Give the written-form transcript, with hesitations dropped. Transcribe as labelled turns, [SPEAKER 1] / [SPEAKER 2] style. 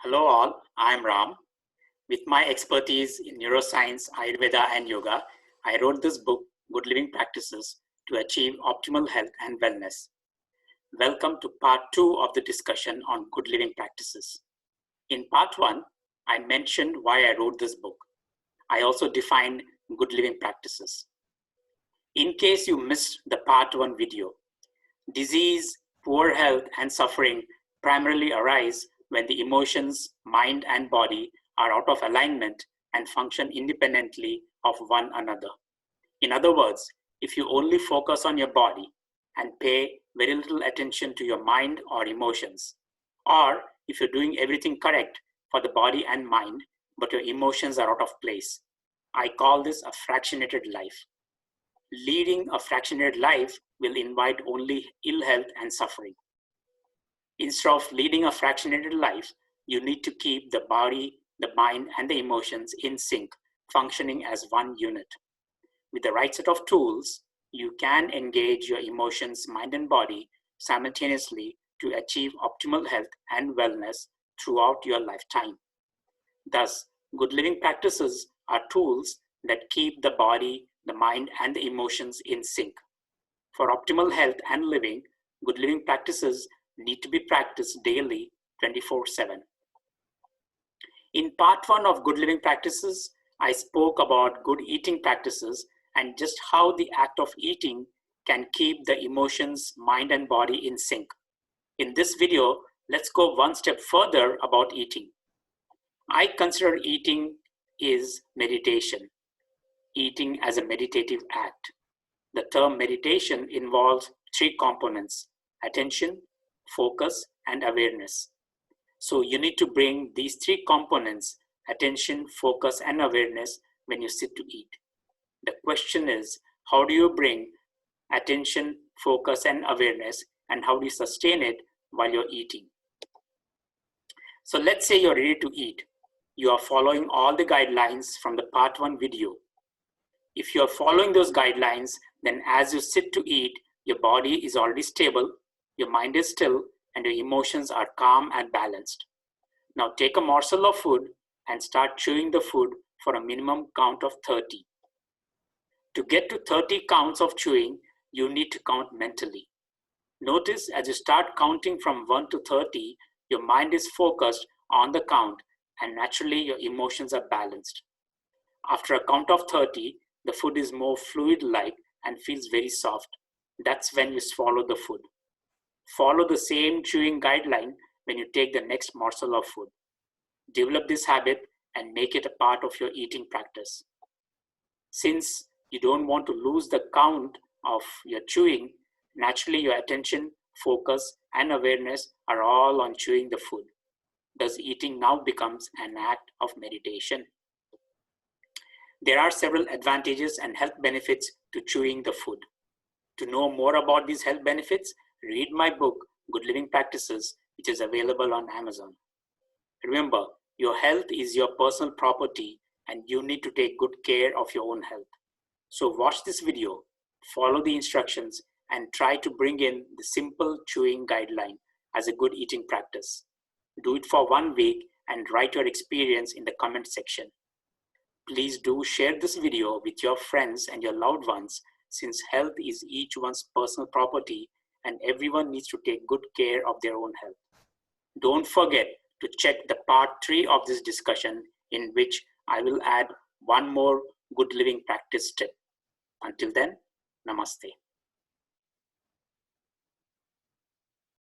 [SPEAKER 1] Hello all, I'm Ram. With my expertise in neuroscience, Ayurveda and yoga, I wrote this book, Good Living Practices, to achieve optimal health and wellness. Welcome to part 2 of the discussion on good living practices. In part 1, I mentioned why I wrote this book. I also defined good living practices. In case you missed the part 1 video, disease, poor health, and suffering primarily arise when the emotions, mind, and body are out of alignment and function independently of one another. In other words, if you only focus on your body and pay very little attention to your mind or emotions, or if you're doing everything correct for the body and mind, but your emotions are out of place, I call this a fractionated life. Leading a fractionated life will invite only ill health and suffering. Instead of leading a fractionated life, you need to keep the body, the mind, and the emotions in sync, functioning as one unit. With the right set of tools, you can engage your emotions, mind, and body simultaneously to achieve optimal health and wellness throughout your lifetime. Thus, good living practices are tools that keep the body, the mind, and the emotions in sync. For optimal health and living, good living practices need to be practiced daily, 24/7. In part 1 of good living practices, I spoke about good eating practices and just how the act of eating can keep the emotions, mind, and body in sync. In this video, let's go one step further about eating. I consider eating is meditation, eating as a meditative act. The term meditation involves 3 components: attention, focus, and awareness. So you need to bring these 3 components, attention, focus, and awareness, when you sit to eat. The question is, how do you bring attention, focus, and awareness, and how do you sustain it while you're eating? So let's say you're ready to eat. You are following all the guidelines from the part 1 video. If you're following those guidelines, then as you sit to eat, your body is already stable, your mind is still, and your emotions are calm and balanced. Now take a morsel of food and start chewing the food for a minimum count of 30. To get to 30 counts of chewing, you need to count mentally. Notice as you start counting from 1 to 30, your mind is focused on the count and naturally your emotions are balanced. After a count of 30, the food is more fluid-like and feels very soft. That's when you swallow the food. Follow the same chewing guideline when you take the next morsel of food. Develop this habit and make it a part of your eating practice. Since you don't want to lose the count of your chewing, naturally your attention, focus, and awareness are all on chewing the food. Thus, eating now becomes an act of meditation. There are several advantages and health benefits to chewing the food. To know more about these health benefits, read my book, Good Living Practices, which is available on Amazon. Remember, your health is your personal property and you need to take good care of your own health. So watch this video, follow the instructions, and try to bring in the simple chewing guideline as a good eating practice. Do it for 1 week and write your experience in the comment section. Please do share this video with your friends and your loved ones, since health is each one's personal property and everyone needs to take good care of their own health. Don't forget to check the part 3 of this discussion, in which I will add one more good living practice tip. Until then, namaste.